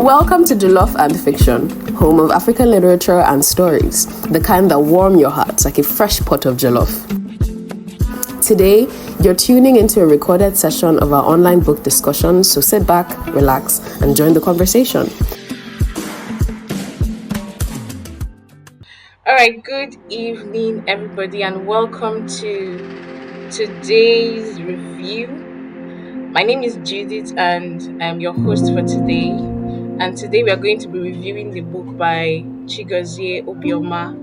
Welcome to Jollof and Fiction, home of African literature and stories, the kind that warm your hearts like a fresh pot of jollof. Today, you're tuning into a recorded session of our online book discussion, so sit back, relax, and join the conversation. All right, good evening, everybody, and welcome to today's review. My name is Judith, and I'm your host for today. And today we are going to be reviewing the book by Chigozie Obioma,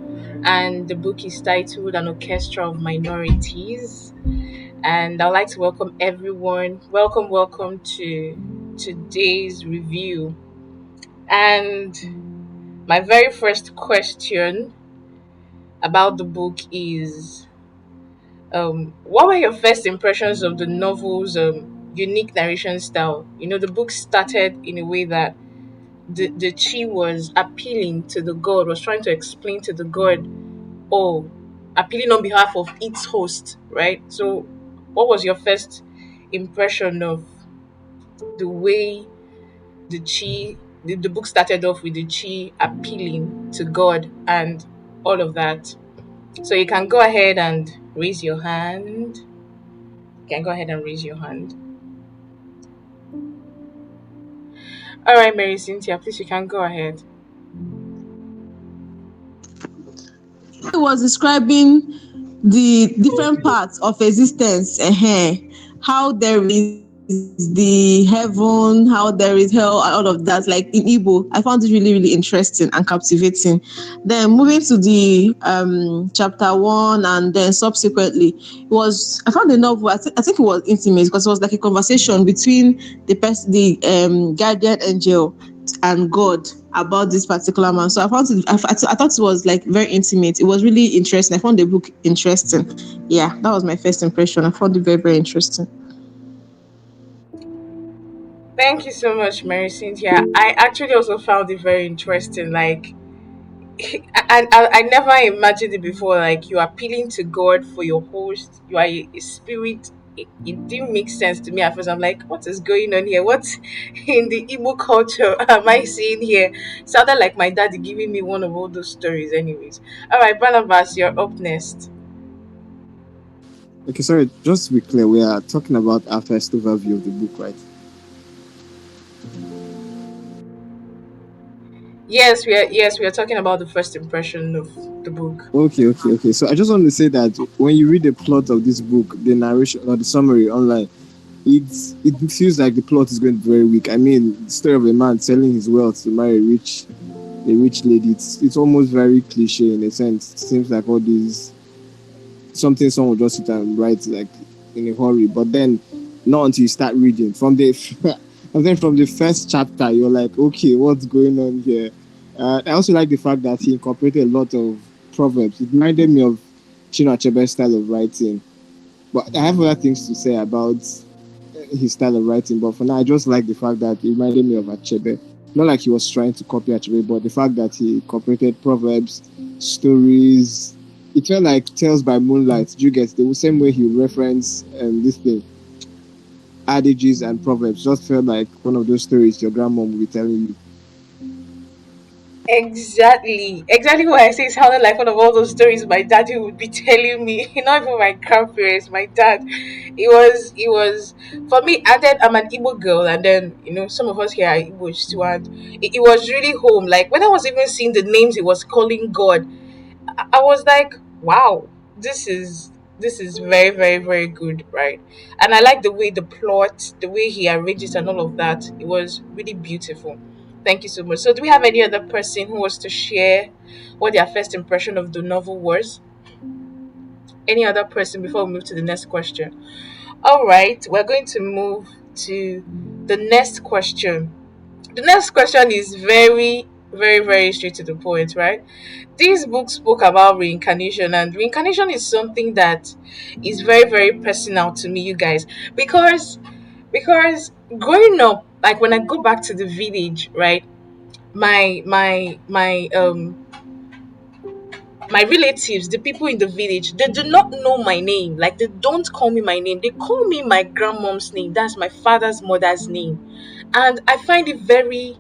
and the book is titled An Orchestra of Minorities. And I'd like to welcome everyone. Welcome to today's review. And my very first question about the book is what were your first impressions of the novel's unique narration style? You know, the book started in a way that the chi was appealing to the god, was trying to explain to the god, or appealing on behalf of its host, right? So, what was your first impression of the way the chi, the book started off with the chi appealing to God and all of that? So you can go ahead and raise your hand. You can go ahead and raise your hand. All right, Mary Cynthia, please, you can go ahead. He was describing the different parts of existence, how there is the heaven, how there is hell, and all of that. Like in Igbo, I found it really, really interesting and captivating. Then moving to the chapter one, and then subsequently, I found the novel. I think it was intimate because it was like a conversation between the guardian angel and God about this particular man. So I thought it was like very intimate. It was really interesting. I found the book interesting. Yeah, that was my first impression. I found it very, very interesting. Thank you so much, Mary Cynthia. I actually also found it very interesting. Like, and I never imagined it before. Like, you are appealing to God for your host. You are a spirit. It didn't make sense to me at first. I'm like, what is going on here? What in the Igbo culture am I seeing here? Sounded like my daddy giving me one of all those stories. Anyways, all right, Barnabas, you're up next. Okay, sorry, just to be clear, we are talking about our first overview of the book, right? Yes, we are talking about the first impression of the book. Okay. So I just want to say that when you read the plot of this book, the narration or the summary online, it feels like the plot is going to be very weak. I mean, the story of a man selling his wealth to marry a rich lady. It's almost very cliche in a sense. It seems like all these something someone would just sit and write like in a hurry. But then not until you start reading from the and then from the first chapter you're like, okay, what's going on here? I also like the fact that he incorporated a lot of proverbs. It reminded me of Chinonso's style of writing. But I have other things to say about his style of writing. But for now, I just like the fact that it reminded me of Achebe. Not like he was trying to copy Achebe, but the fact that he incorporated proverbs, stories. It felt like Tales by Moonlight. Do you get the same way he would reference this thing, adages and proverbs? Just felt like one of those stories your grandma would be telling you. Exactly what I say. It sounded like one of all those stories my daddy would be telling me. Not even my grandparents, my dad. It was for me. And then I'm an Igbo girl, and then some of us here are Igbo too, and it was really home. Like when I was even seeing the names he was calling God, I was like, wow, this is very, very, very good, right? And I like the way the plot, the way he arranges and all of that. It was really beautiful. Thank you so much. So do we have any other person who wants to share what their first impression of the novel was? Any other person before we move to the next question? All right, we're going to move to the next question. The next question is very, very, very straight to the point, right? This book spoke about reincarnation, and reincarnation is something that is very, very personal to me, you guys, because growing up, like when I go back to the village, right, my relatives, the people in the village, they do not know my name. Like they don't call me my name. They call me my grandmom's name. That's my father's mother's name. And I find it very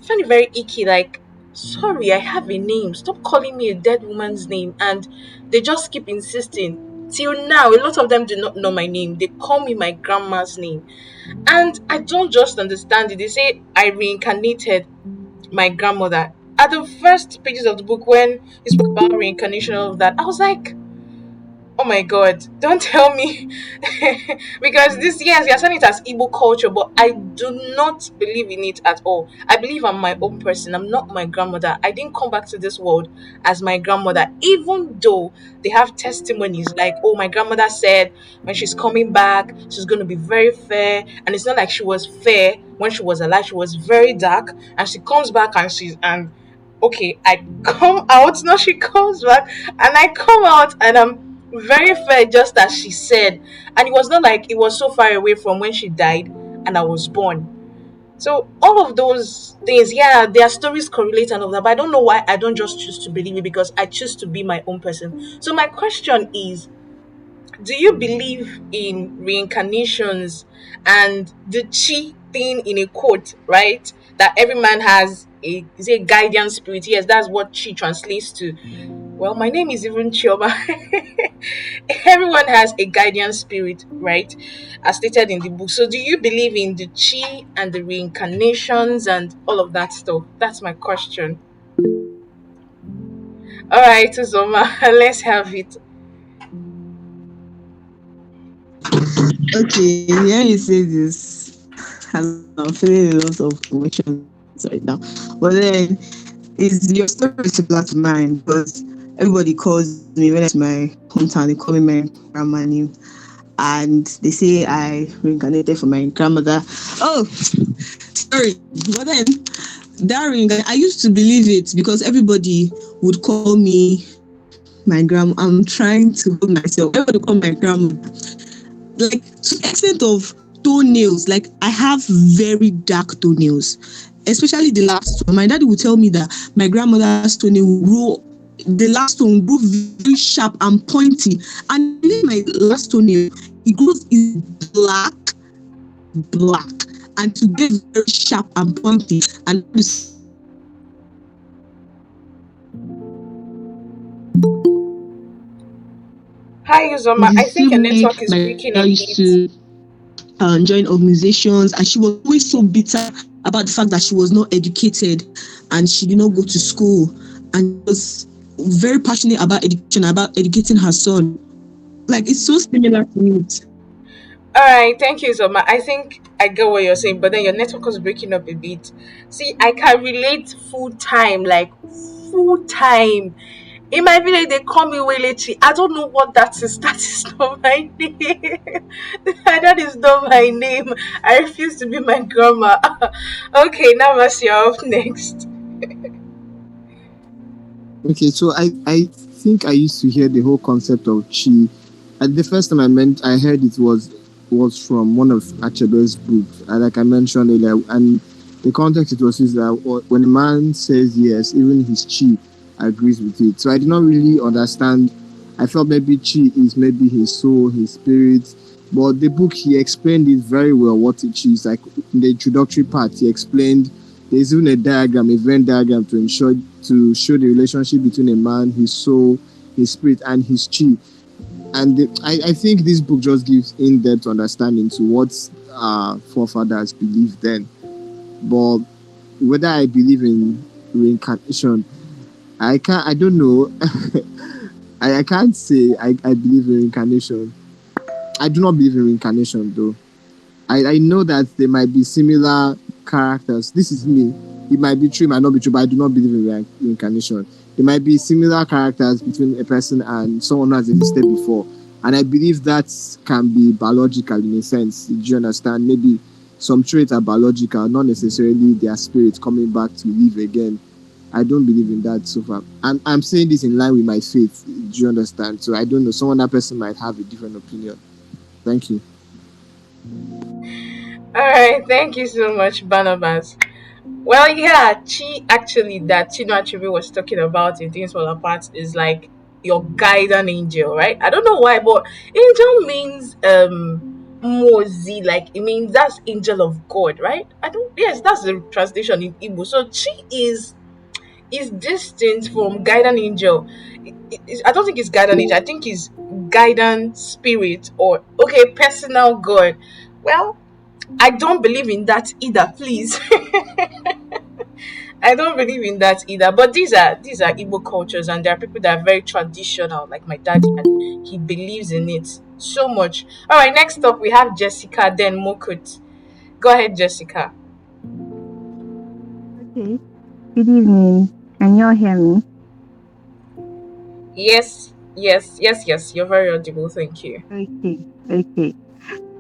find it very icky. Like, sorry, I have a name. Stop calling me a dead woman's name. And they just keep insisting. Till now, a lot of them do not know my name. They call me my grandma's name. And I don't just understand it. They say I reincarnated my grandmother. At the first pages of the book, when he spoke about reincarnation and all of that, I was like, oh my god, don't tell me. Because this, yes, you're saying it as Igbo culture, but I do not believe in it at all. I believe I'm my own person. I'm not my grandmother. I didn't come back to this world as my grandmother, even though they have testimonies like, oh, my grandmother said when she's coming back, she's going to be very fair. And it's not like she was fair when she was alive, she was very dark. And she comes back and okay, I come out. No, she comes back and I come out and I'm very fair, just as she said. And it was not like it was so far away from when she died and I was born. So all of those things, yeah, their stories correlate and all that, but I don't know why I don't just choose to believe it, because I choose to be my own person. So my question is, do you believe in reincarnations and the chi thing in a quote, right? That every man has a, is it a guardian spirit? Yes, that's what chi translates to. Well, my name is even Chioma. Everyone has a guardian spirit, right? As stated in the book. So, do you believe in the chi and the reincarnations and all of that stuff? That's my question. All right, Uzoma, let's have it. Okay, yeah, you say this, and I'm feeling a lot of emotions right now. But then, is your story similar to mine? Because everybody calls me when I go to my hometown, they call me my grandma name, and they say I reincarnated for my grandmother. Oh, sorry, but then that ring, I used to believe it because everybody would call me my grandma. I'm trying to hold myself. Everybody would call my grandma, like to the extent of toenails. Like I have very dark toenails, especially the last one. My daddy would tell me that my grandmother's toenail will grow. The last one will grow very sharp and pointy, and I believe my last toenail, it grows is black, and to get very sharp and pointy, and to say that my grandmother used to Hi, in Uzoma. the I think same your way network is my grandmother breaking a used bit. to join organizations, and she was always so bitter about the fact that she was not educated and she did not go to school, and she was very passionate about education, about educating her son. Like it's so similar to it. All right, thank you, Zoma. I think I get what you're saying, but then your network was breaking up a bit. See, I can relate full time, like full time. In my village, they call me Welechi. I don't know what that is. That is not my name. That is not my name. I refuse to be my grandma. Okay, now what's your up next? Okay, so I think I used to hear the whole concept of chi. And the first time I heard it was from one of Achebe's books. And like I mentioned earlier, and the context it was is that when a man says yes, even his chi agrees with it. So I did not really understand. I felt maybe chi is maybe his soul, his spirit. But the book he explained it very well what it is. Like in the introductory part, he explained there's even a diagram, a Venn diagram to show the relationship between a man, his soul, his spirit, and his chi. And I think this book just gives in-depth understanding to what our forefathers believed then. But whether I believe in reincarnation, I don't know. I can't say I believe in reincarnation. I do not believe in reincarnation though. I know that there might be similar characters. This is me. It might be true, it might not be true, but I do not believe in reincarnation. There might be similar characters between a person and someone who has existed before. And I believe that can be biological in a sense. Do you understand? Maybe some traits are biological, not necessarily their spirit coming back to live again. I don't believe in that so far. I'm saying this in line with my faith. Do you understand? So I don't know. Someone that person might have a different opinion. Thank you. All right, thank you so much, Barnabas. Well, yeah, Chi actually that Chino Achebe was talking about in Things Fall Apart is like your guardian angel, right? I don't know why, but angel means Mozi, like it means that's angel of God, right? I don't. Yes, that's the translation in Igbo. So Chi is distinct from guardian angel. I don't think it's guardian angel. I think it's guidance spirit or okay personal God. Well, I don't believe in that either. Please, I don't believe in that either. But these are Igbo cultures, and there are people that are very traditional, like my dad, and he believes in it so much. All right, next up we have Jessica, then Mokut. Go ahead, Jessica. Okay. Good evening. Can you all hear me? Yes, yes, yes, yes. You're very audible. Thank you. Okay. Okay.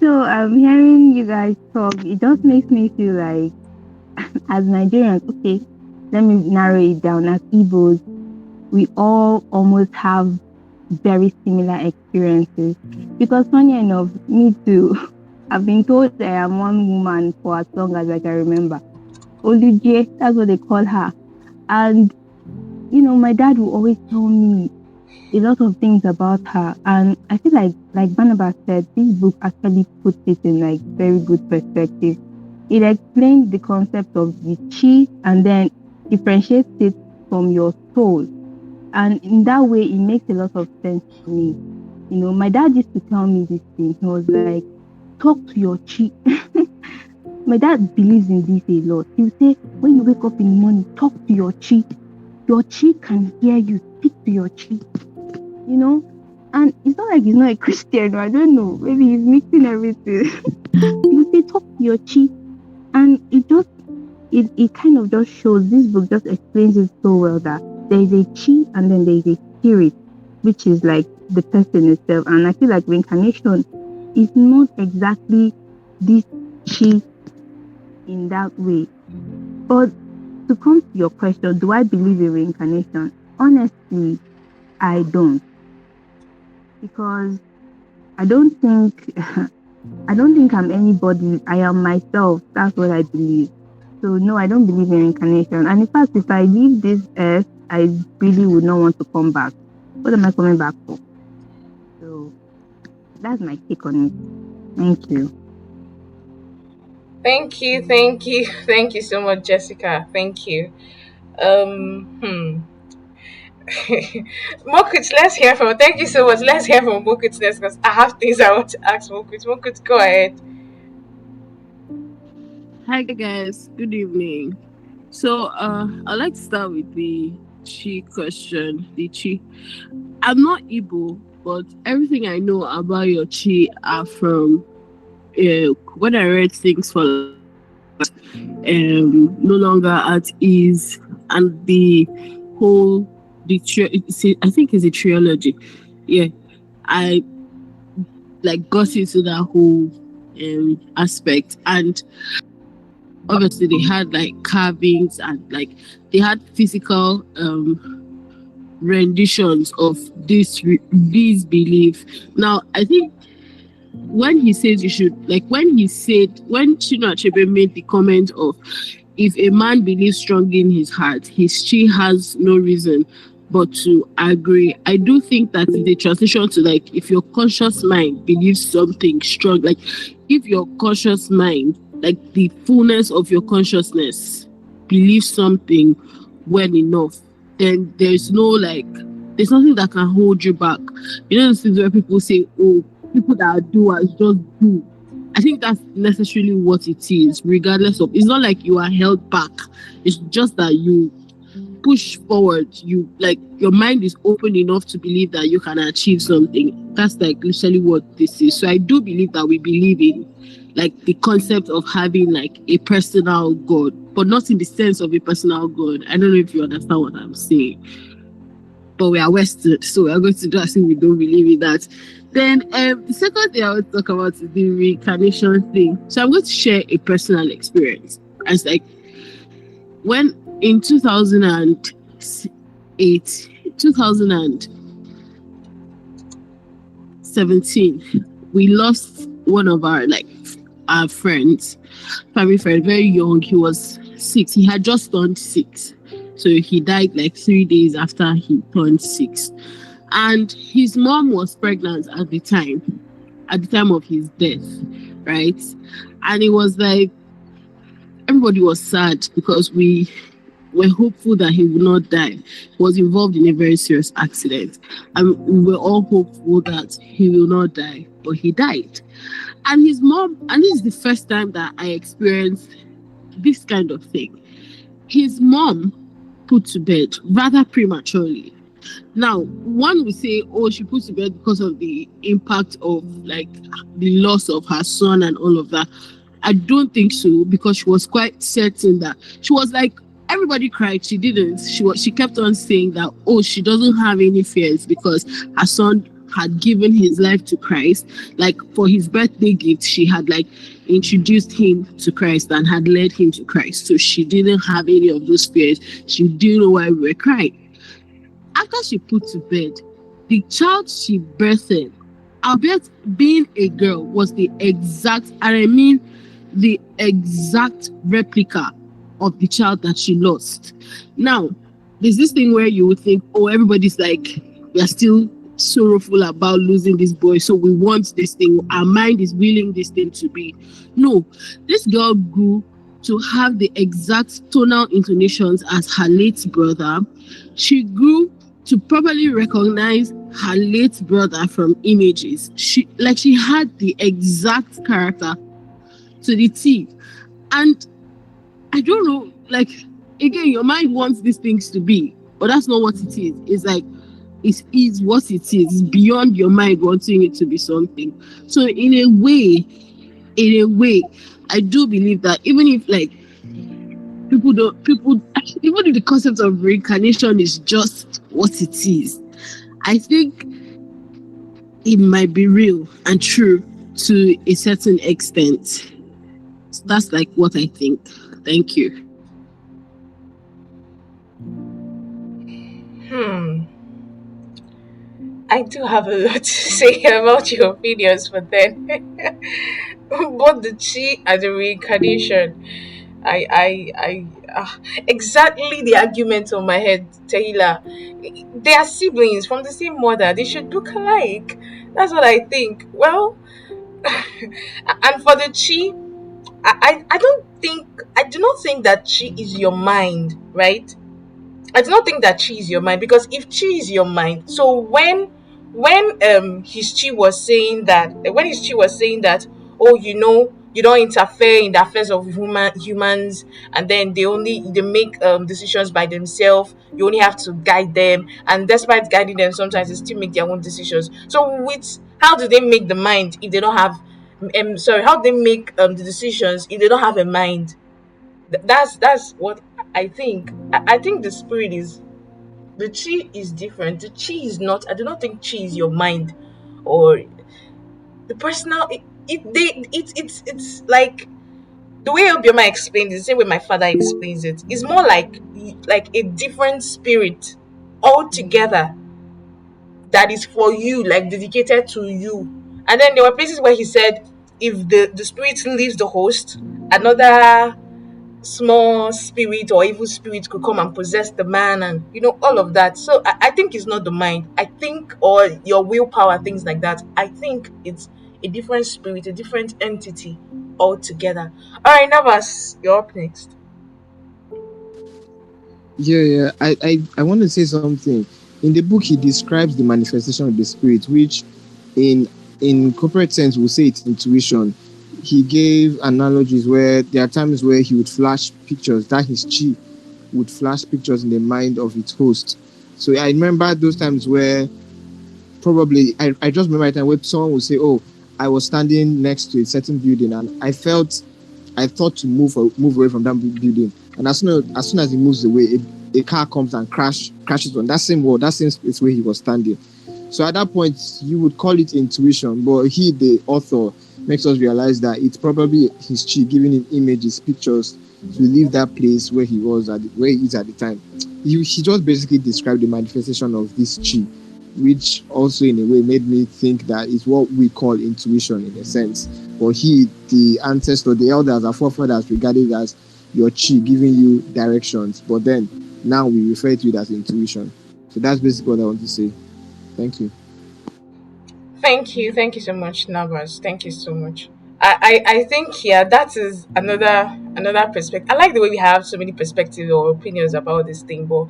So hearing you guys talk, it just makes me feel like as Nigerians, okay, let me narrow it down. As Igbos, we all almost have very similar experiences. Because funny enough, me too. I've been told I am one woman for as long as I can remember. Oluje, that's what they call her. And my dad will always tell me a lot of things about her. And I feel like Barnabas said, this book actually puts it in like very good perspective. It explains the concept of the chi and then differentiates it from your soul. And in that way, it makes a lot of sense to me. My dad used to tell me this thing. He was like, talk to your chi. My dad believes in this a lot. He'll say, when you wake up in the morning, talk to your chi. Your chi can hear you. Speak to your chi. you know. And it's not like he's not a Christian, or I don't know. Maybe he's mixing everything. You say talk to your chi, and it kind of just shows. This book just explains it so well that there is a chi and then there is a spirit, which is like the person itself. And I feel like reincarnation is not exactly this chi in that way. But to come to your question, do I believe in reincarnation? Honestly, I don't, because I don't think I don't think I'm anybody. I am myself. That's what I believe. So no, I don't believe in reincarnation. And in fact, if I leave this earth, I really would not want to come back. What am I coming back for? So that's my take on it. Thank you. Thank you, thank you, thank you so much, Jessica. Thank you. Mokut, let's hear from. Thank you so much. Let's hear from Mokut next because I have things I want to ask Mokut. Mokut, go ahead. Hi guys, good evening. So I'd like to start with the chi question. The chi. I'm not Igbo, but everything I know about your chi are from when I read things for no longer at ease, and the whole I think it's a trilogy. Yeah, I like got into that whole aspect, and obviously they had like carvings and like they had physical renditions of this belief. Now I think when he says you should, like when Chino Achebe made the comment of, if a man believes strongly in his heart, his chi has no reason but to agree. I do think that the transition to like, if your conscious mind believes something strong, like if your conscious mind, like the fullness of your consciousness, believes something well enough, then there's nothing that can hold you back. Those things where people say, oh, people that are doers just do. I think that's necessarily what it is, regardless of, it's not like you are held back. It's just that you push forward. You like, your mind is open enough to believe that you can achieve something. That's like literally what this is. So I do believe that we believe in like the concept of having like a personal God, but not in the sense of a personal God. I don't know if you understand what I'm saying. But we are Western, so we are going to do as if we don't believe in that. Then the second thing I want to talk about is the reincarnation thing. So I'm going to share a personal experience. It's like when in 2008, 2017, we lost one of our friends, family friend, very young. He was 6. He had just turned 6. So he died like 3 days after he turned 6. And his mom was pregnant at the time. at the time of his death, right? And it was like everybody was sad because we were hopeful that he would not die. He was involved in a very serious accident. And we were all hopeful that he will not die, but he died. And his mom, and this is the first time that I experienced this kind of thing. His mom put to bed rather prematurely. Now, one would say, oh, she put to bed because of the impact of like the loss of her son and all of that. I don't think so, because she was quite certain that she was like, everybody cried. She didn't. She kept on saying that, oh, she doesn't have any fears because her son had given his life to Christ. Like for his birthday gift, she had like introduced him to Christ and had led him to Christ. So she didn't have any of those fears. She didn't know why we were crying. After she put to bed, the child she birthed, albeit being a girl, was the exact, and I mean the exact replica of the child that she lost. Now, there's this thing where you would think, oh, everybody's like, we are still sorrowful about losing this boy, so we want this thing. Our mind is willing this thing to be. No, this girl grew to have the exact tonal intonations as her late brother. She grew to properly recognize her late brother from images. She had the exact character to the T. And I don't know, like, again, your mind wants these things to be, but that's not what it is. It's like, it is what it is. It's beyond your mind wanting it to be something. So in a way, I do believe that even if like people even if the concept of reincarnation is just what it is, I think it might be real and true to a certain extent. So that's like what I think. Thank you. I do have a lot to say about your opinions, but then both the chi and the reincarnation, exactly the argument on my head, Taylor. They are siblings from the same mother. They should look alike. That's what I think. Well, and for the chi, I do not think that chi is your mind, right? I do not think that chi is your mind, because if chi is your mind, so when his chi was saying that, oh, you don't interfere in the affairs of humans, and then they make decisions by themselves, you only have to guide them, and despite guiding them sometimes they still make their own decisions. So with how do they make the mind if they don't have sorry, how do they make the decisions if they don't have a mind? That's what I think. I think the chi is different. The chi is not. I do not think chi is your mind, or the personal. It's like the way Obioma explains it, the same way my father explains it. It's more like a different spirit altogether that is for you, like dedicated to you. And then there were places where he said, if the spirit leaves the host, another small spirit or evil spirit could come and possess the man, and all of that. So I think it's not the mind, I think, or your willpower, things like that. I think it's a different spirit, a different entity altogether. All right, Navas, you're up next. Yeah. I want to say something. In the book, he describes the manifestation of the spirit, which in corporate sense, we'll say it's intuition. He gave analogies where there are times where he would flash pictures, that his chi would flash pictures in the mind of its host. So I remember those times where probably I just remember a time where someone would say, "Oh, I was standing next to a certain building and I thought to move away from that building, and as soon as he moves away, a car comes and crashes on that same wall, that same space where he was standing." So at that point, you would call it intuition, but he, the author, makes us realize that it's probably his chi giving him images, pictures to leave that place where he is at the time. He just basically described the manifestation of this chi, which also in a way made me think that it's what we call intuition in a sense. But he, the ancestor, the elders, our forefathers, regarded as your chi giving you directions. But then now we refer to it as intuition. So that's basically what I want to say. Thank you. Thank you so much, Navas. Thank you so much. I think yeah, that is another perspective. I like the way we have so many perspectives or opinions about this thing, but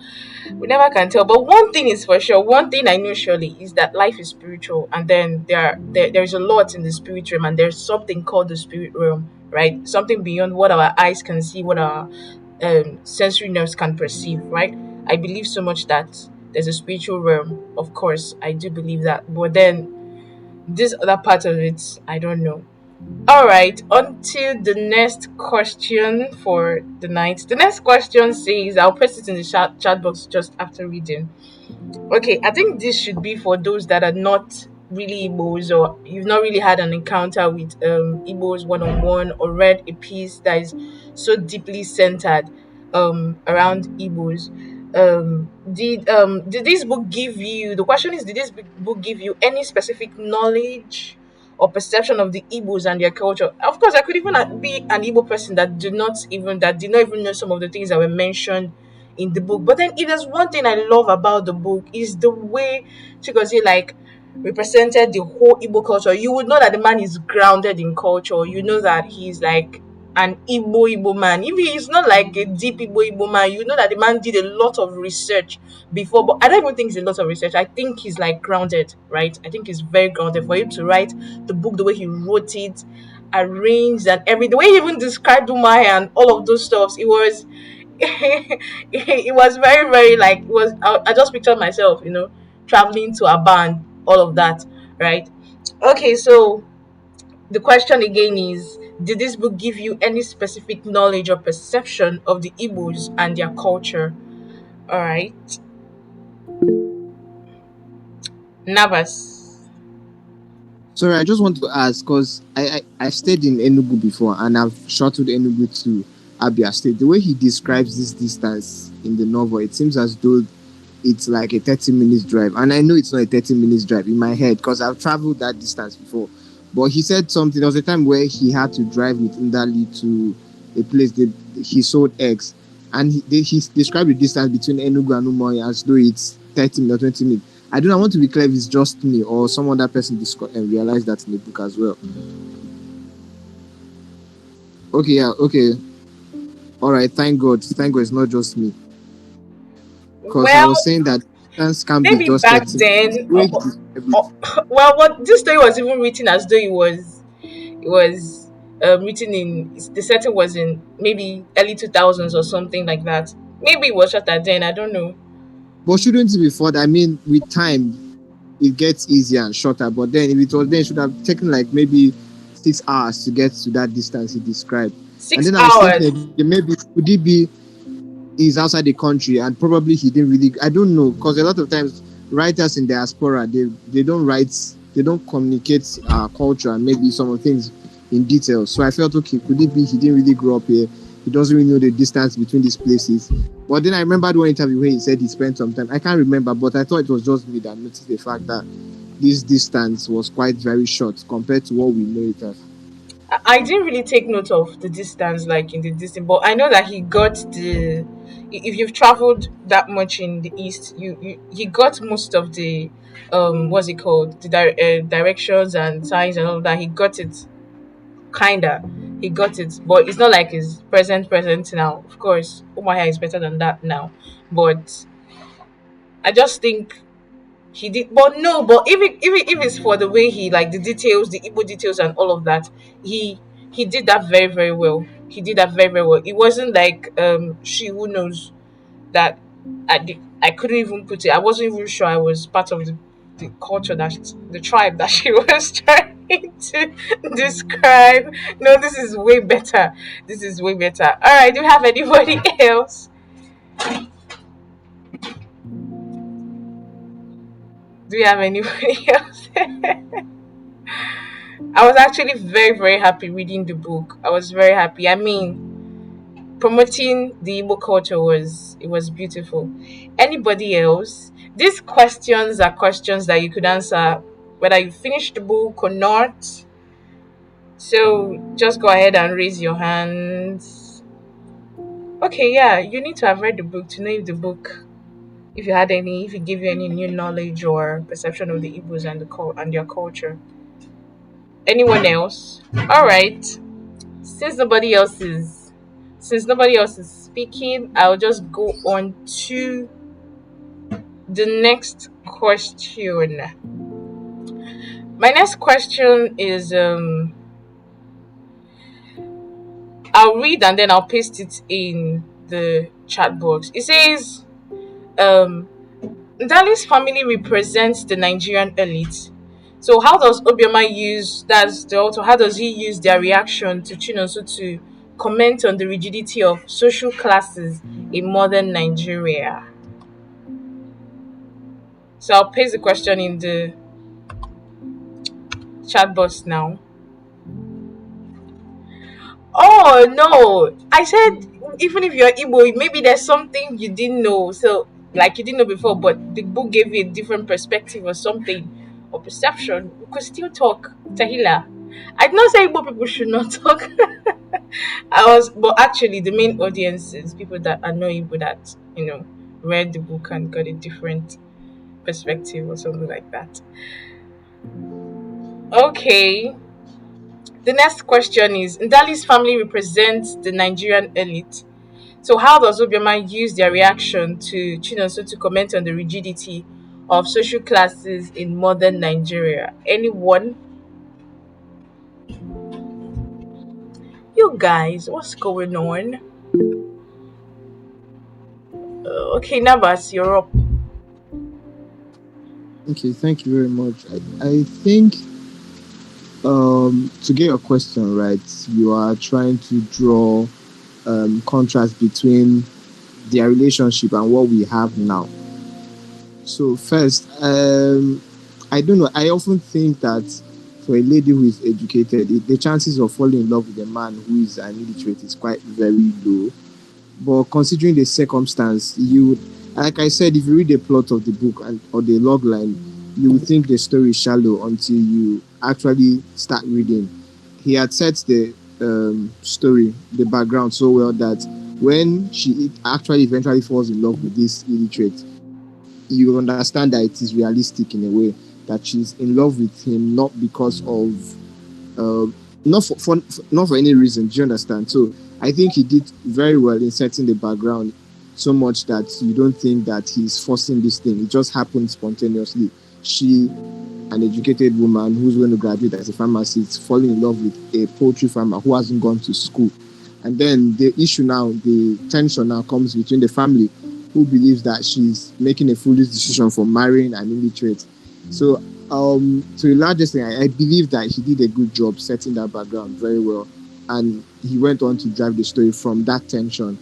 we never can tell. But one thing is for sure, one thing I know surely is that life is spiritual, and then there's a lot in the spirit realm, and there's something called the spirit realm, right? Something beyond what our eyes can see, what our sensory nerves can perceive, right? I believe so much that there's a spiritual realm. Of course, I do believe that, but then this other part of it, I don't know. All right, on to the next question for the night. The next question says, I'll put it in the chat box just after reading. Okay, I think this should be for those that are not really Igbos, or you've not really had an encounter with Igbos one on one, or read a piece that is so deeply centered around Igbos. Did this book give you, the question is, did this book give you any specific knowledge or perception of the Igbos and their culture? Of course, I could even be an Igbo person that did not even know some of the things that were mentioned in the book. But then if there's one thing I love about the book is the way Chigozie like represented the whole Igbo culture. You would know that the man is grounded in culture. You know that he's like an Igbo man. If he's not like a deep Igbo man, you know that the man did a lot of research before. But I don't even think it's a lot of research. I think he's like grounded, right? I think he's very grounded for him to write the book the way he wrote it, arranged and every the way he even described Umaya and all of those stuffs. It was it was very very like it was I just pictured myself, traveling to a band, all of that, right? Okay, so the question again is, did this book give you any specific knowledge or perception of the Igbos and their culture? All right, Navas. Sorry, I just want to ask because I stayed in Enugu before and I've shuttled Enugu to Abia State. The way he describes this distance in the novel, it seems as though it's like a 30 minutes drive. And I know it's not a 30 minutes drive in my head because I've traveled that distance before. But he said something. There was a time where he had to drive with Ndali to a place that he sold eggs. And he described the distance between Enugu and Umoy as though it's 30 minutes or 20 minutes. I don't want to be clear if it's just me or some other person and realized that in the book as well. Okay, yeah, okay. All right, thank God. Thank God it's not just me. Because I Well, was saying that distance can be maybe just back 30 minutes. then, The way he described it. well, what this story was even written as though it was written in the setting was in maybe early 2000s or something like that. Maybe it was shot at then. I don't know. But shouldn't it be further? I mean, with time, it gets easier and shorter. But then, if it was then, it should have taken like maybe 6 hours to get to that distance he described. And Six then I was thinking, hours. again, maybe could it be he's outside the country and probably he didn't really, I don't know, because a lot of times writers in diaspora, they don't write, they don't communicate our culture and maybe some of the things in detail. So I felt, okay, could it be he didn't really grow up here, he doesn't really know the distance between these places. But then I remembered one interview where he said he spent some time, I can't remember, but I thought it was just me that noticed the fact that this distance was quite very short compared to what we know it as. I didn't really take note of the distance, like in the distance, but I know that he got the. If you've traveled that much in the east, you he got most of the what's it called, the directions and signs and all of that. He got it, kinda. He got it, but it's not like his present now. Of course, Umaya is better than that now, but I just think he did. But no, but even if it's for the way he like the details, the Igbo details and all of that, he did that very very well. He did that very very well. It wasn't like she who knows that I couldn't even put it. I wasn't even sure I was part of the culture the tribe that she was trying to describe. No, this is way better. This is way better. All right, do you have anybody else? Do you have anybody else? I was actually very, very happy reading the book. I was very happy. I mean, promoting the Igbo culture was beautiful. Anybody else? These questions are questions that you could answer whether you finished the book or not. So just go ahead and raise your hands. Okay, yeah, you need to have read the book to know if the book If you had any, if it gave you any new knowledge or perception of the Igbos and and their culture. Anyone else? All right. Since nobody else is since nobody else is speaking, I'll just go on to the next question. My next question is I'll read and then I'll paste it in the chat box. It says Ndali's family represents the Nigerian elite. So how does Obioma use that's the author, how does he use their reaction to Chinonso to comment on the rigidity of social classes in modern Nigeria? So I'll paste the question in the chat box now. Oh no! I said even if you're Igbo, maybe there's something you didn't know. So like you didn't know before, but the book gave you a different perspective or something or perception. We could still talk. Tahila. I did not say Igbo people should not talk. But actually the main audience is people that are not Igbo that, read the book and got a different perspective or something like that. Okay. The next question is Ndali's family represents the Nigerian elite. So, how does Obioma use their reaction to Chinonso to comment on the rigidity of social classes in modern Nigeria? Anyone? You guys, what's going on? Okay, Navas, you're up. Okay, thank you very much. I think to get your question right, you are trying to draw contrast between their relationship and what we have now. So first, I don't know. I often think that for a lady who is educated, the chances of falling in love with a man who is an illiterate is quite very low. But considering the circumstance, like I said, if you read the plot of the book or the log line, you would think the story is shallow until you actually start reading. He had set the story, the background so well that when she actually eventually falls in love with this illiterate, you understand that it is realistic in a way that she's in love with him not because of uh, not for any reason. Do you understand? So I think he did very well in setting the background so much that you don't think that he's forcing this thing. It just happened spontaneously. She, an educated woman who's going to graduate as a pharmacist, falling in love with a poultry farmer who hasn't gone to school. And then the issue now, the tension now comes between the family who believes that she's making a foolish decision for marrying an illiterate. So to a large extent, I believe that he did a good job setting that background very well, and he went on to drive the story from that tension.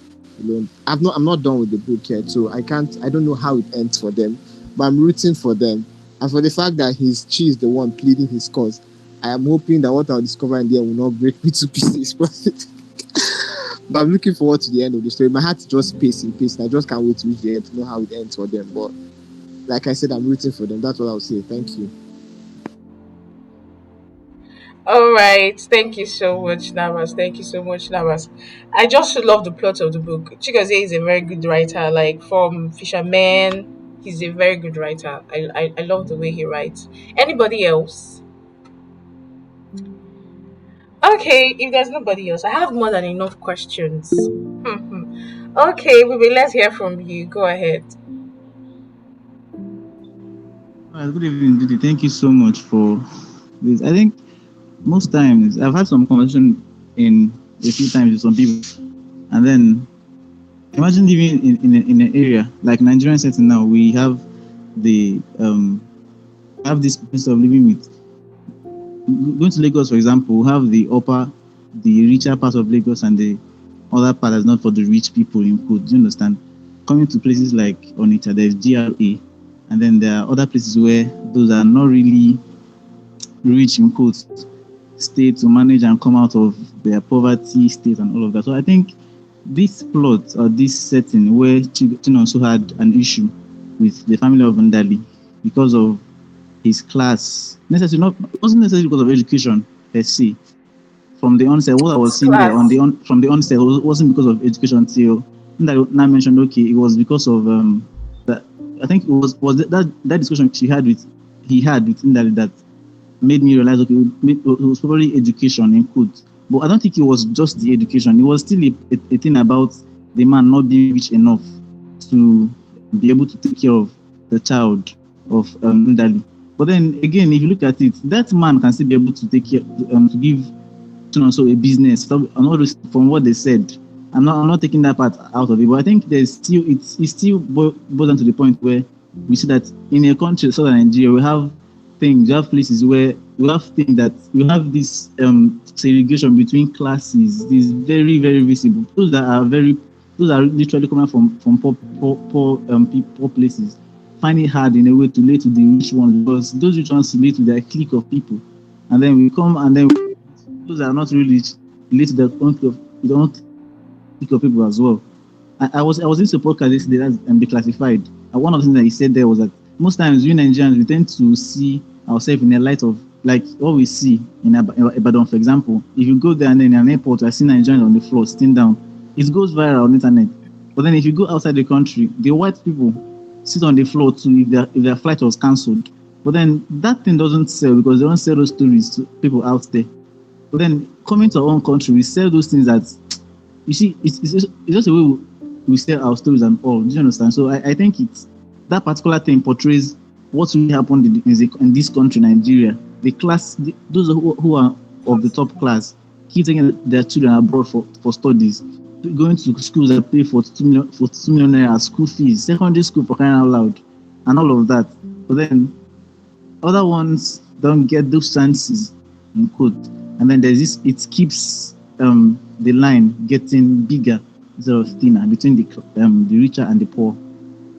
I'm not done with the book yet, so I don't know how it ends for them, but I'm rooting for them. And for the fact that she is the one pleading his cause, I am hoping that what I'll discover in the end will not break me to pieces. But I'm looking forward to the end of the story. My heart just pacing. I just can't wait to reach the end to know how it ends for them. But like I said, I'm rooting for them. That's what I'll say. Thank you. All right. Thank you so much, Navas. Thank you so much, Navas. I just love the plot of the book. Chigozie is a very good writer. Like from Fisherman, he's a very good writer. I love the way he writes. Anybody else? Okay, if there's nobody else, I have more than enough questions. Okay, Ruby, let's hear from you. Go ahead. All right, good evening, Didi. Thank you so much for this. I think most times I've had some conversation in a few times with some people, and then imagine living in an area like Nigerian setting now. We have this place of living with going to Lagos, for example. We have the richer part of Lagos, and the other part is not for the rich people. In quote, do you understand? Coming to places like Onitsha, there's GRA, and then there are other places where those are not really rich in quotes state to manage and come out of their poverty state and all of that. So I think this plot or this setting where Chinonso had an issue with the family of Ndali because of his class, wasn't necessarily because of education per se. From the onset, what I was seeing there from the onset wasn't because of education until Ndali now mentioned, okay, it was because of I think that discussion he had with Ndali that made me realize, okay, it was probably education in quotes. But I don't think it was just the education. It was still a thing about the man not being rich enough to be able to take care of the child of Ndali. But then again, if you look at it, that man can still be able to take care, to give Chinonso a business. So, and all this, from what they said, I'm not taking that part out of it. But I think there's still it's still boils down to the point where we see that in a country, southern Nigeria, we have things, you have places where you have things that you have this segregation between classes. This very very visible. Those are literally coming from poor places. Find it hard in a way to relate to the rich ones because those rich ones relate to their clique of people, and then we come and then those are not really relate to their own clique of people as well. I was in support podcast yesterday that's declassified. And one of the things that he said there was that most times we Nigerians we tend to see ourselves in the light of like what we see in Ibadan, for example. If you go there and then in an airport, I see Nigerians on the floor sitting down. It goes viral on the internet. But then if you go outside the country, the white people sit on the floor too if their flight was cancelled. But then that thing doesn't sell because they don't sell those stories to people out there. But then coming to our own country, we sell those things that you see. It's just a way we sell our stories and all. Do you understand? So I think it's that particular thing portrays what really happened in this country, Nigeria. The class, those who are of the top class, keep taking their children abroad for studies, going to schools that pay for 2 million naira school fees, secondary school for crying out loud, and all of that. But then other ones don't get those chances in quote, and then there's this. It keeps the line getting bigger instead of thinner between the richer and the poor.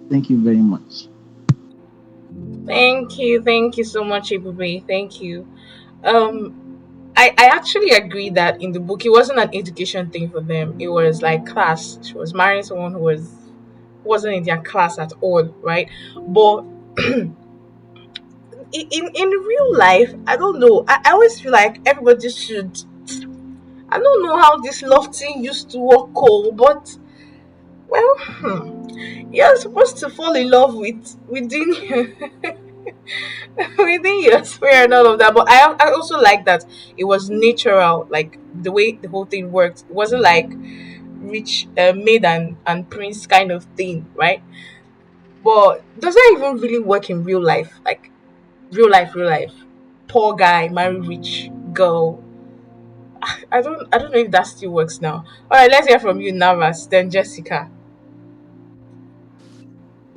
Thank you very much. Thank you so much, Ibube. Thank you. Um, I actually agree that in the book it wasn't an education thing for them. It was like class. She was marrying someone who wasn't in their class at all, right? But in real life, I don't know. I always feel like everybody should. I don't know how this love thing used to work, but well, you're supposed to fall in love with within within your sphere and all of that. But I also like that it was natural, like the way the whole thing worked. It wasn't like rich maid and prince kind of thing, right? But does that even really work in real life? Like real life. Poor guy marry rich girl. I don't know if that still works now. All right, let's hear from you, Navas, then Jessica.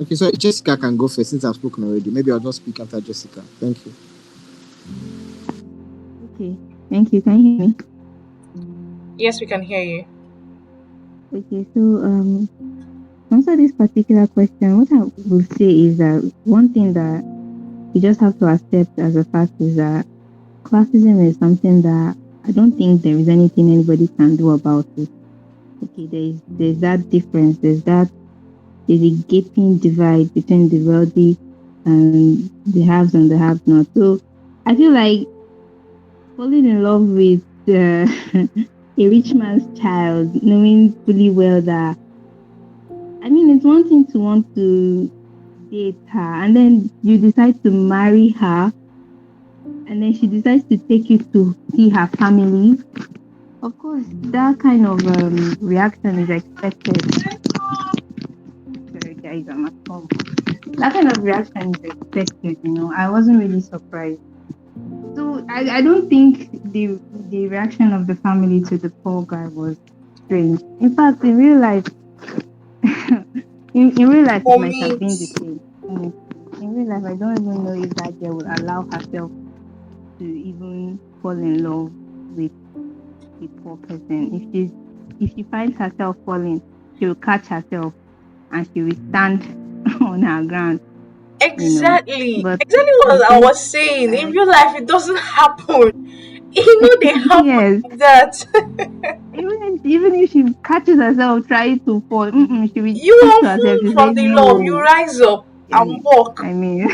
Okay, so Jessica can go first since I've spoken already. Maybe I'll just speak after Jessica. Thank you. Okay, thank you. Can you hear me? Yes, we can hear you. Okay, so to answer this particular question, what I will say is that one thing that you just have to accept as a fact is that classism is something that I don't think there is anything anybody can do about it. Okay, there's that difference. There's a gaping divide between the wealthy and the haves and the have-nots. So I feel like falling in love with a rich man's child, knowing fully well that, I mean, it's one thing to want to date her, and then you decide to marry her, and then she decides to take you to see her family. Of course, that kind of reaction is expected. Sorry, guys, I'm at home. That kind of reaction is expected, I wasn't really surprised. So I don't think the reaction of the family to the poor guy was strange. In fact, in real life, in real life, it For might have me, been the same. In real life, I don't even know if that girl would allow herself to even fall in love with a poor person. If she finds herself falling, she will catch herself and she will stand on her ground. But exactly I what I think was saying. In uh, real life, it doesn't happen. They happen yes, like that. even if she catches herself trying to fall, she will You think to won't herself, fall she from say the love. You no. rise up and I walk. mean,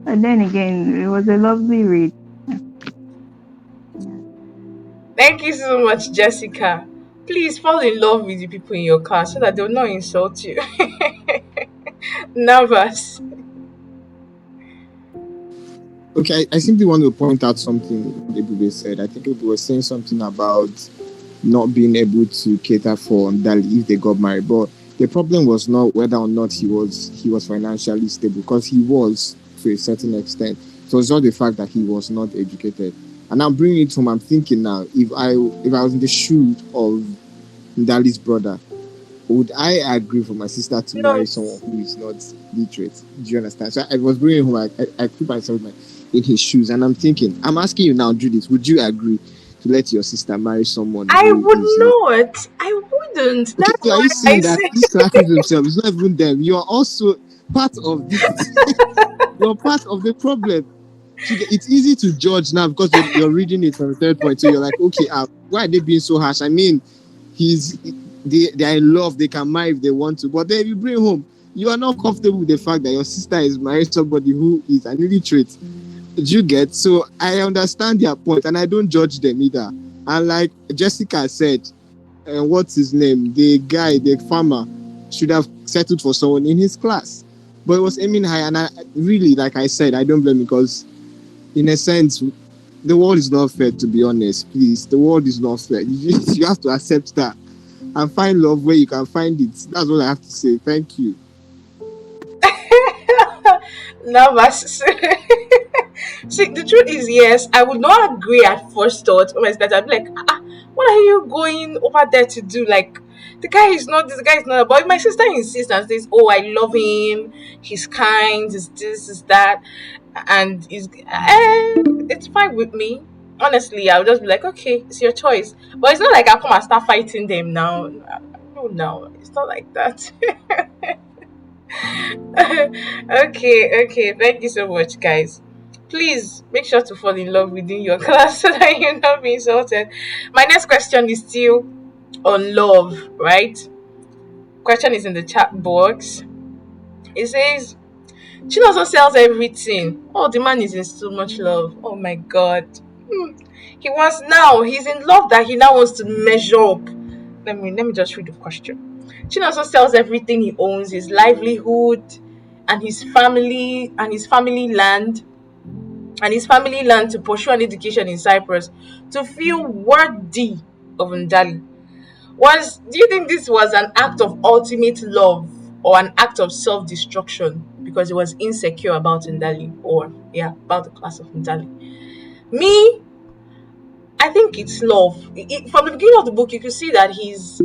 but then again, it was a lovely read. Yeah. Thank you so much, Jessica. Please fall in love with the people in your class so that they'll not insult you. Nervous. Okay, I simply want to point out something Ebube said. I think Ebube was saying something about not being able to cater for Ndali if they got married. But the problem was not whether or not he was financially stable, because he was to a certain extent. So it's not the fact that he was not educated. And I'm bringing it home. I'm thinking now, if I was in the shoes of Ndali's brother, would I agree for my sister to marry someone who is not literate? Do you understand? So I was bringing home. I put myself in his shoes, and I'm thinking. I'm asking you now, Judith. Would you agree to let your sister marry someone I who would is not? not. I wouldn't. Okay, That's so are why you I saying that say this classism itself is not even them? You are also part of this. You're part of the problem. It's easy to judge now because you're reading it from a third point. So you're like, okay, why are they being so harsh? I mean, he's they are in love. They can marry if they want to. But then you bring home, you are not comfortable with the fact that your sister is marrying somebody who is an illiterate. Did you get? So I understand their point, and I don't judge them either. And like Jessica said, what's his name? The guy, the farmer, should have settled for someone in his class. But it was aiming high, and I really, like I said, I don't blame him, because in a sense, the world is not fair, to be honest. Please, the world is not fair. You have to accept that and find love where you can find it. That's what I have to say. Thank you. nervous. See, the truth is, yes, I would not agree at first thought. Oh my God, I'd be like, what are you going over there to do? Like, the guy is not, this guy is not. But if my sister insists and says, oh, I love him, he's kind, is this, is that, and it's fine with me. Honestly, I'll just be like, okay, it's your choice. But it's not like I'll come and start fighting them now. No, it's not like that. Okay. Thank you so much, guys. Please make sure to fall in love within your class so that you're not being insulted. My next question is still on love, right? Question is in the chat box. It says, Chinonso sells everything. Oh, the man is in so much love. Oh my god. He wants now. He's in love that he now wants to measure up. Let me just read the question. Chinonso sells everything he owns, his livelihood, and his family land to pursue an education in Cyprus to feel worthy of Ndali. Do you think this was an act of ultimate love or an act of self-destruction because he was insecure about Ndali, or about the class of Ndali? Me, I think it's love. From the beginning of the book, you can see that he's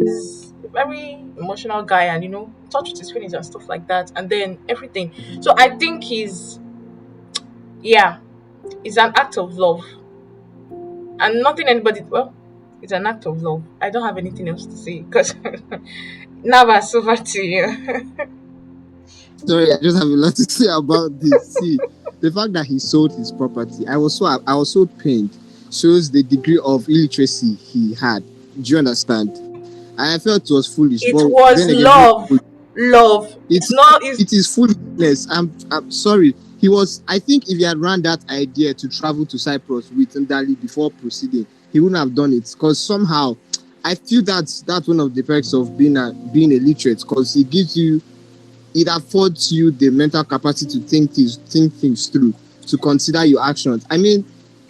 a very emotional guy, and touch with his feelings and stuff like that, and then everything. So I think it's an act of love, and nothing anybody. Well, it's an act of love. I don't have anything else to say because now it's over to you. Sorry, I just have a lot to say about this. See, the fact that he sold his property, I was so pained. Shows the degree of illiteracy he had. Do you understand? And I felt it was foolish. It But was then again, love. It's not. it is foolishness. I'm sorry. He was. I think if he had run that idea to travel to Cyprus with Ndali before proceeding, he wouldn't have done it. Because somehow, I feel that's one of the perks of being illiterate. Because it affords you the mental capacity to think things through, to consider your actions. I mean,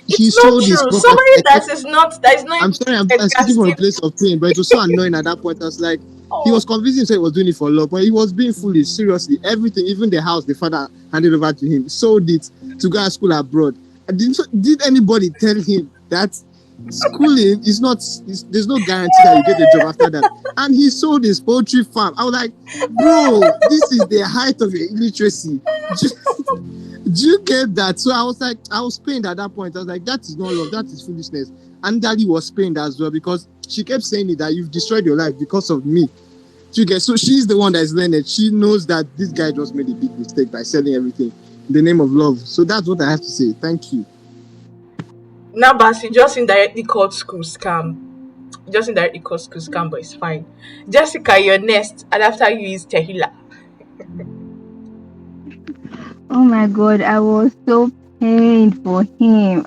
he It's not sold his true. property. Somebody that is not I'm sorry, I'm speaking from a enthusiastic. place of pain, but it was so annoying at that point. I was like, he Oh, was convincing himself he was doing it for love, but he was being foolish. Seriously, everything, even the house the father handed over to him, sold it to go to school abroad. And did anybody tell him that schooling is not? There's no guarantee that you get a job after that. And he sold his poultry farm. I was like, bro, this is the height of your illiteracy. Do you get that? So I was like, I was pained at that point. I was like, that is not love, that is foolishness. And Daddy was pained as well because she kept saying it, that you've destroyed your life because of me. Do you get? So she's the one that is learning. She knows that this guy just made a big mistake by selling everything in the name of love. So that's what I have to say. Thank you. now, but he just indirectly called school scam. Just indirectly called school scam, but it's fine. Jessica, you're next, and after you is Tehila. Oh my god, I was so pained for him.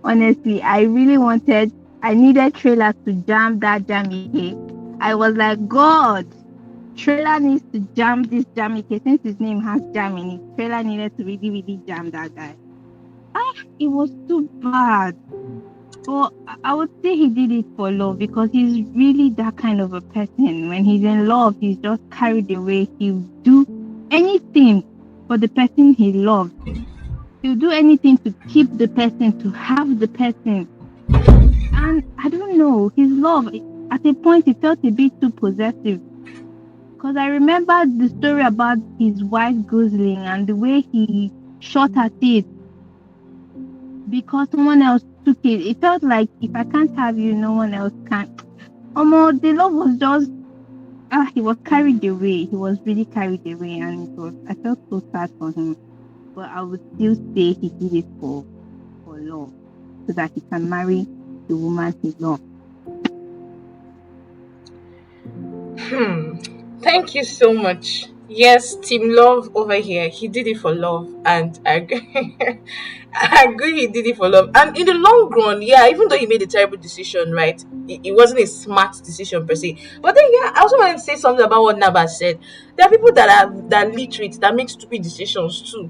Honestly, I needed trailer to jam that jammy cake. I was like, God, Trailer needs to jam this jam. Okay, since his name has jam in it, trailer needed to really, really jam that guy. It was too bad. But I would say he did it for love because he's really that kind of a person. When he's in love, he's just carried away. He'll do anything for the person he loves. He'll do anything to keep the person, to have the person. And I don't know, his love, at a point, it felt a bit too possessive. Because I remember the story about his wife Gosling and the way he shot at it because someone else took it. It felt like if I can't have you, no one else can. The love was just he was carried away. He was really carried away, and I felt so sad for him. But I would still say he did it for love, so that he can marry the woman he loves. Thank you so much. Yes, Team Love over here. He did it for love, and I agree. I agree. He did it for love, and in the long run, yeah. Even though he made a terrible decision, right? It wasn't a smart decision per se. But then, yeah, I also wanted to say something about what Naba said. There are people that are literate that make stupid decisions too,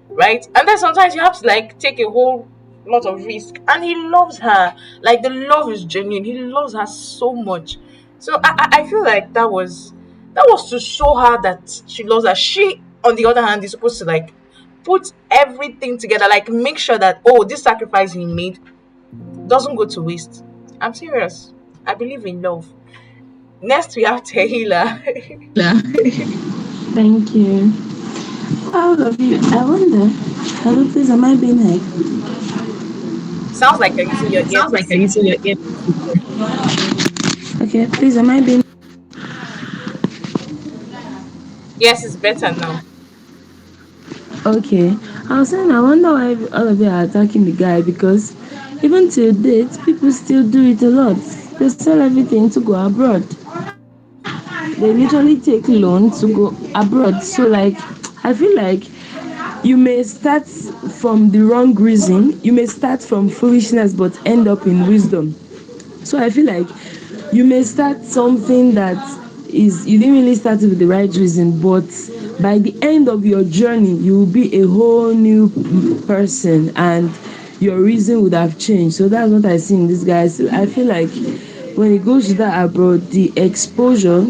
right? And then sometimes you have to like take a whole lot of risk. And he loves her. Like the love is genuine. He loves her so much. So I feel like that was to show her that she loves her. She, on the other hand, is supposed to like put everything together, like make sure that this sacrifice he made doesn't go to waste. I'm serious. I believe in love. Next we have Tehila. Thank you. All of you, I wonder, hello, please, am I being heard? Sounds like you're using your Sounds like you're earpiece. using your ear. Okay, please, am I being Yes, it's better now. okay? I was saying, I wonder why all of you are attacking the guy because even till date, people still do it a lot. They sell everything to go abroad. They literally take loans to go abroad. So, like, I feel like you may start from the wrong reason, you may start from foolishness, but end up in wisdom. So I feel like you may start something that is you didn't really start it with the right reason, but by the end of your journey, you will be a whole new person, and your reason would have changed. So that's what I see in this guy. So I feel like when he goes to that abroad, the exposure,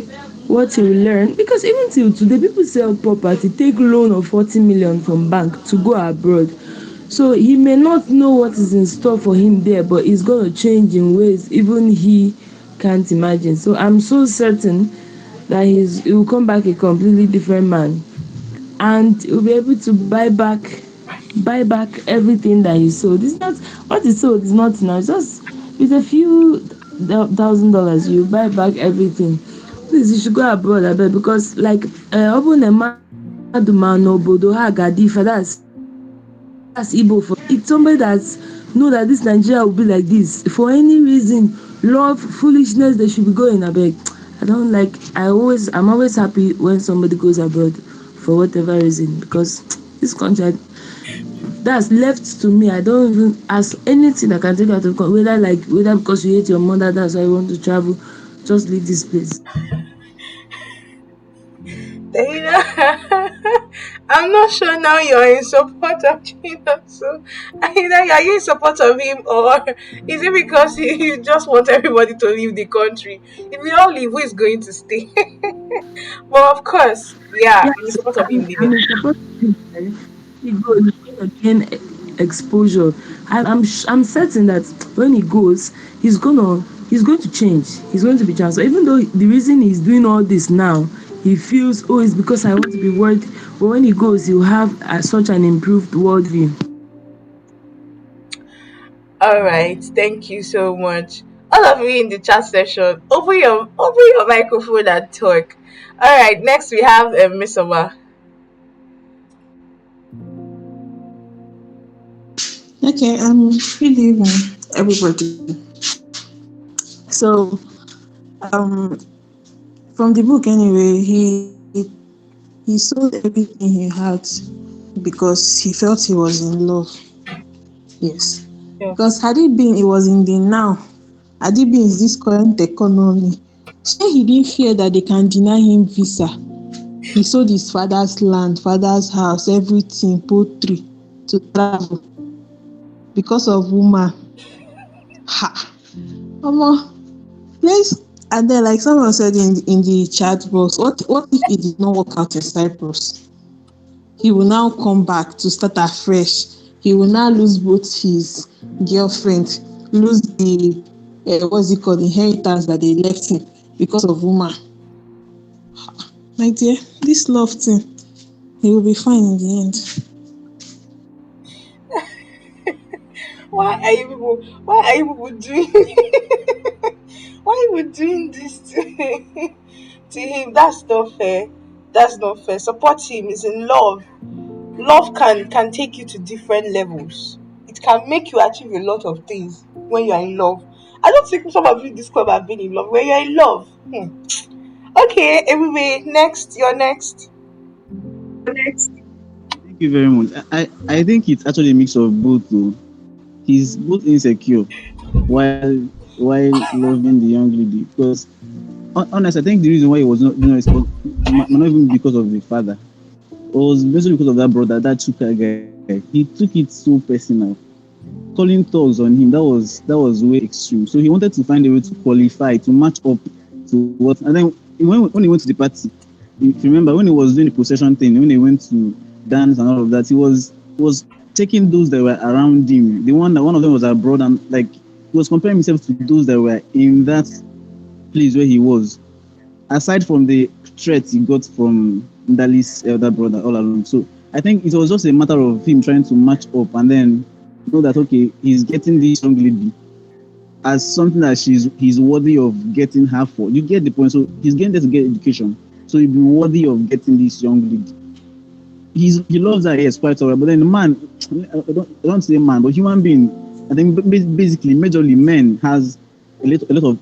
what he will learn, because even till today, people sell property, take loan of 40 million from bank to go abroad. So he may not know what is in store for him there, but it's going to change in ways even he can't imagine. So I'm so certain that he will come back a completely different man, and he'll be able to buy back everything that he sold. It's not what he sold is not now. It's just with a few $1,000 you buy back everything. Please, you should go abroad, I bet, because like open a madman obodo ha gadifa, that's Igbo for it's somebody that know that this Nigeria will be like this. For any reason, love, foolishness, they should be going. I beg. I don't like. I'm always happy when somebody goes abroad for whatever reason because this country that's left to me. I don't even ask anything that can take out of whether because you hate your mother, that's why you want to travel. Just leave this place. Tehila. I'm not sure now you're in support of Chinonso. Either are you in support of him or is it because you just want everybody to leave the country? If we all leave, who is going to stay? But of course, yeah, I'm in Yes, support of him I'm leaving. in support of him. He goes, he's going to gain exposure. I'm certain that when he goes, he's going to change. He's going to be transformed. Even though the reason he's doing all this now, he feels it's because I want to be worthy. But when he goes, he'll have such an improved worldview. All right, thank you so much. All of you in the chat session, open your microphone and talk. All right, next we have Miss Oma. Okay, good evening, everybody. So, um, from the book anyway, he sold everything he had because he felt he was in love. Yes, Yeah. because had it been, it was in the now. Had it been is this current economy, So he didn't fear that they can deny him visa. He sold his father's land, father's house, everything, poultry to travel because of woman. Ha! Omo, let's and then like someone said in the chat box, what if it did not work out in Cyprus? He will now come back to start afresh. He will now lose both his girlfriend, lose the what's it called, inheritance that they left him because of woman. My dear, this love thing, he will be fine in the end. Why are you people doing why are you people doing this to him? That's not fair. That's not fair. Support him. He's in love. Love can take you to different levels. It can make you achieve a lot of things when you're in love. I don't think some of you in this club have been in love. When you're in love. Okay, everybody, next. You're next. Thank you very much. I think it's actually a mix of both though. He's both insecure while loving the young lady. Because honest, I think the reason why he was not doing it was not even because of the father. It was basically because of that brother, that Chuka guy. He took it so personal, calling thugs on him. That was way extreme. So he wanted to find a way to qualify, to match up to what. And then when he went to the party, if you remember when he was doing the procession thing, when he went to dance and all of that, he was taking those that were around him. One of them was abroad, and like he was comparing himself to those that were in that place where he was. Aside from the threats he got from Ndali's elder brother all along. So I think it was just a matter of him trying to match up and then know that okay, he's getting this young lady as something that he's worthy of getting her for. You get the point. So he's getting there to get education. So he'll be worthy of getting this young lady. He loves her, yes, quite alright. But then the man, I don't say man, but human being, I think basically majorly men has a lot of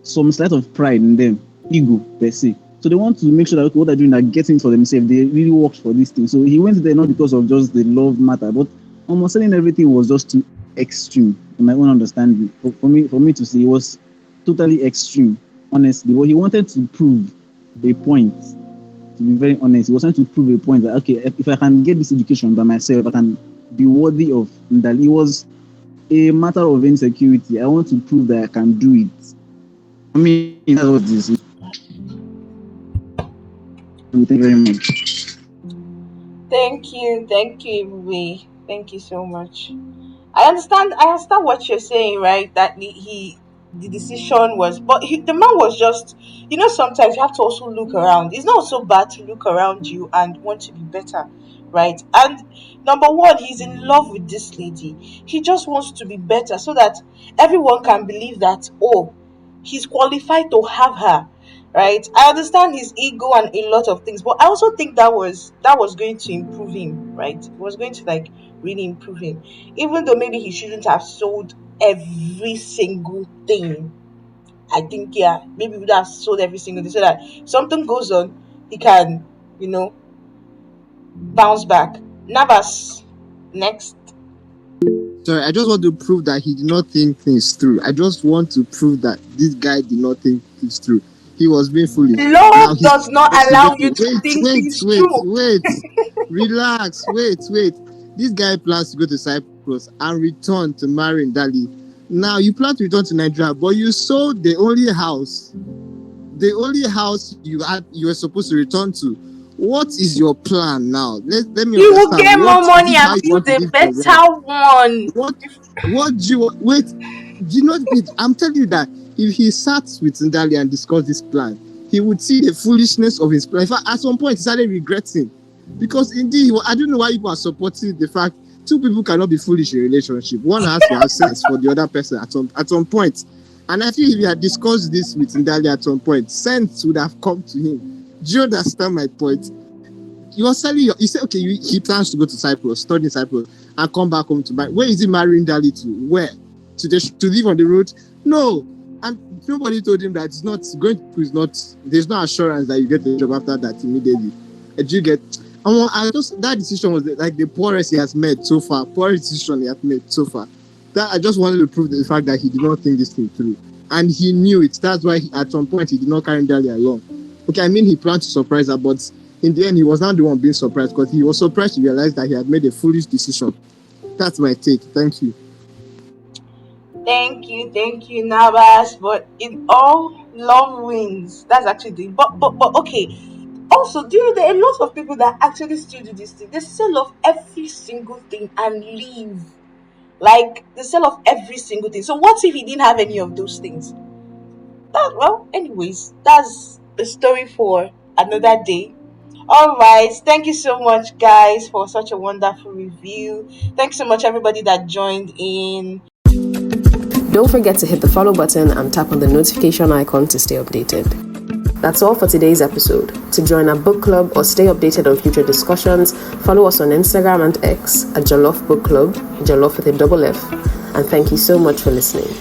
some slight of pride in them, ego per se. So they want to make sure that okay, what they're doing are getting for themselves. They really worked for this thing. So he went there not because of just the love matter, but almost saying everything was just too extreme in my own understanding. For me to see, it was totally extreme, honestly. But he wanted to prove a point. To be very honest, he was trying to prove a point that okay, if I can get this education by myself, I can be worthy of that. It was a matter of insecurity. I want to prove that I can do it. I mean, that's what this is. Thank you very much. Thank you, everybody. Thank you so much. I understand what you're saying, right? That the decision was, but the man was just, sometimes you have to also look around. It's not so bad to look around you and want to be better, right? And number one, he's in love with this lady. He just wants to be better so that everyone can believe that, oh, he's qualified to have her, right? I understand his ego and a lot of things, but I also think that was going to improve him, right? It was going to like really improve him, even though maybe he shouldn't have sold every single thing. I think, yeah, maybe he would have sold every single thing so that if something goes on, he can, you know, bounce back. Navas, next. Sorry, I just want to prove that he did not think things through. I just want to prove that this guy did not think things through. He was being foolish. Now Love he's does not allow you investigating. to Wait, think wait, things wait, through. wait. Relax. Wait. This guy plans to go to Cyprus and return to marry Dali. Now you plan to return to Nigeria, but you sold the only house you were supposed to return to. What is your plan now? Let me He will understand. get What more is money this and how you want build to a live your life? better one. What do you wait? Do you not wait? I'm telling you that if he sat with Ndali and discussed this plan, he would see the foolishness of his plan. In fact, at some point, he started regretting because indeed, I don't know why people are supporting the fact two people cannot be foolish in a relationship. One has to have sense for the other person at some point. And I feel if he had discussed this with Ndali at some point, sense would have come to him. Do you understand my point? You are selling you say okay, he plans to go to Cyprus, study in Cyprus, and come back home to marry. Where is he marrying Dali to? Where? To live on the road? No. And nobody told him that it's not going to is not there's no assurance that you get a job after that immediately. Do you get I just that decision was like the poorest he has made so far, poorest decision he has made so far. That I just wanted to prove the fact that he did not think this thing through. And he knew it. That's why at some point he did not carry Dali along. Okay, I mean he planned to surprise her, but in the end he was not the one being surprised, because he was surprised to realize that he had made a foolish decision. That's my take. Thank you. Thank you, Navas. But in all, love wins. That's actually the but okay. Also, do you know there are a lot of people that actually still do this thing? They sell off every single thing and leave. Like they sell off every single thing. So what if he didn't have any of those things? Anyways, that's a story for another day. All right, thank you so much, guys, for such a wonderful review. Thanks so much, everybody that joined in. Don't forget to hit the follow button and tap on the notification icon to stay updated. That's all for today's episode. To join our book club or stay updated on future discussions, follow us on Instagram and X at Jollof Book Club, Jollof with a double F. And thank you so much for listening.